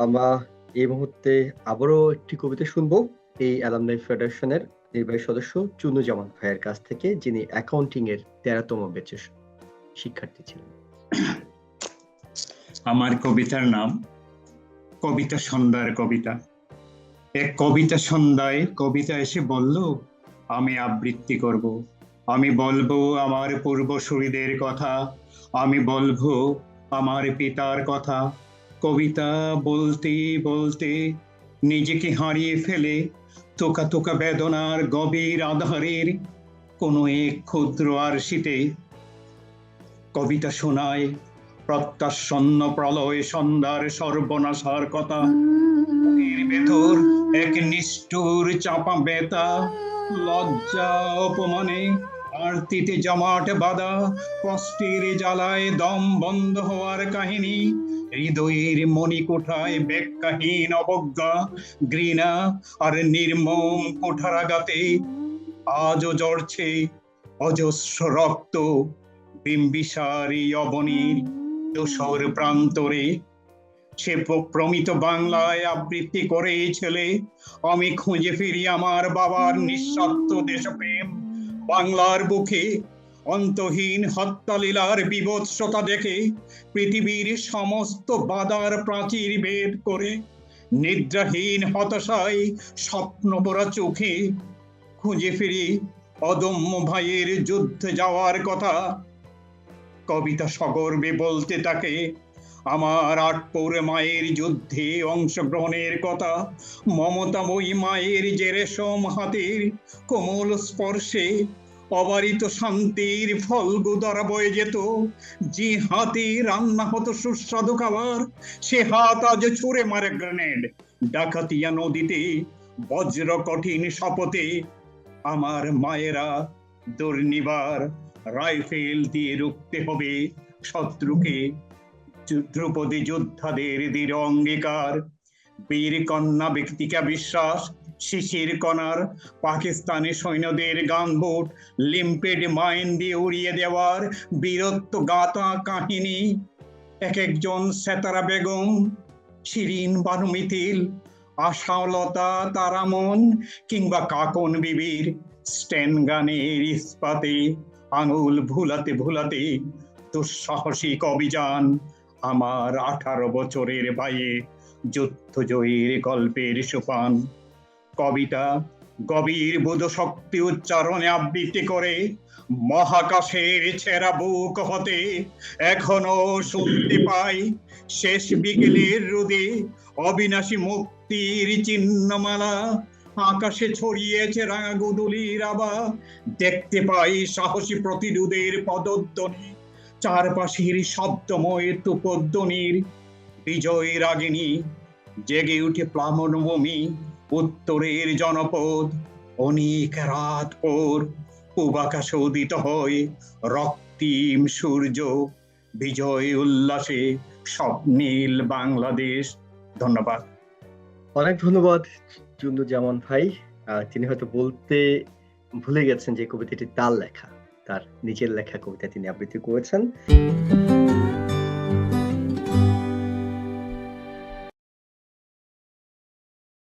আমরা এই মুহূর্তে আবারও একটি কবিতা শুনবো এই অ্যালামনাই ফেডারেশনের নির্বাহী সদস্য চুন্নুজামান ভাইয়ের কাছ থেকে, যিনি অ্যাকাউন্টিং এর 13তম ব্যাচের শিক্ষার্থী ছিলেন। আমার কবিতার নাম কবিতা সন্ধ্যার কবিতা। এক কবিতা সন্ধ্যায় কবিতা এসে বলল, আমি আবৃত্তি করব। আমি বলবো আমার পূর্বসূরিদের কথা, আমি বলবো আমার পিতার কথা। কবিতা বলতে বলতে নিজেকে হারিয়ে ফেলে তোকা তোকা বেদনার গভীর আধারের কোনো এক ক্ষুদ্র আরশিতে কবিতা শোনায় প্রত্যাশন্ন প্রলয় সন্ধ্যার সর্বনাশার কথা। বুকের ভেতর এক নিষ্ঠুর চাপা ব্যথা, লজ্জা অপমানে আরতিতে জমাট বাঁধা, কষ্টের জ্বালায় দম বন্ধ হওয়ার কাহিনী। হৃদয়ের মণিকোঠায় ব্যাখ্যাহীন অবজ্ঞা, ঘৃণা আর নির্মম কুঠারাঘাতে আজও ঝরছে অজস্র রক্ত বিম্বিসারি অবনীর ধূসর প্রান্তরে। সে প্রমিত বাংলায় আবৃত্তি করে ছেলে, আমি খুঁজে ফিরি আমার বাবার নিঃস্বার্থ দেশপ্রেম। বাংলার বুকে অন্তহীন হত্যালীলার বিভৎসতা দেখে পৃথিবীর সমস্ত বাধার প্রাচীর ভেদ করে নিদ্রাহীন হতাশায় স্বপ্নভরা চোখে খুঁজে ফিরি অদম্য ভাইয়ের যুদ্ধে যাওয়ার কথা। কবিতা সগর্বে বলতে থাকে আমার আটপৌর মায়ের যুদ্ধে অংশগ্রহণের কথা। মমতাময়ী মায়ের যে রেশম হাতের কোমল স্পর্শে অবারিত শান্তির ফলগুদারা বয়ে যেত, যে হাতে রান্না হতো সুস্বাদু খাবার, সে হাত আজ ছুঁড়ে মারে গ্রেনেড। ডাকাতিয়া নদীতে বজ্র কঠিন শপথে আমার মায়েরা দুর্নিবার রাইফেল দিয়ে রুখতে হবে শত্রুকে। ধ্রুপদী যোদ্ধাদের দৃঢ় অঙ্গীকার, বীর কন্যা ব্যক্তিকা বিশ্বাস, শিশির কণার পাকিস্তানি সৈন্যদের গানবোট লিম্পেড মাইন দিয়ে উড়িয়ে দেওয়ার বীরত্ব গাথা কাহিনী। এক একজন সেতারা বেগম, শিরিন বানু মিথিল, আশালতা তারামন কিংবা কাকন বিবির স্টেন গানের ইস্পাতে আঙুল ভুলাতে ভুলাতে দুঃসাহসিক অভিযান আমার 18 বছরের ভাইয়ের যুদ্ধজয়ীর গল্পের সোপান। কবিতা গভীর বোধ শক্তি উচ্চারণে আবৃত্তি করে মহাকাশের ছেঁড়া বুক হতে এখনো শুনতে পাই শেষ বিকেলের রোদে অবিনাশী মুক্তির চিহ্নমালা। আকাশে ছড়িয়েছে রাঙা গুদুলির আবা, দেখতে পাই সাহসী প্রতিরোধের পদধ্বনি, চারপাশের শব্দময় তুপধ্বনির বিজয় রাগিনী। জেগে উঠে প্লাবনভূমি উত্তরের জনপদ, অনেক রাত পর পূবাকাশে উদিত হয় রক্তিম সূর্য। বিজয় উল্লাসে স্বপ্নীল বাংলাদেশ। ধন্যবাদ। অনেক ধন্যবাদ চুন্নুজামান ভাই। তিনি হয়তো বলতে ভুলে গেছেন যে কবিতাটি তার লেখা, তার নিজের লেখা কবিতা তিনি আবৃত্তি করেছেন।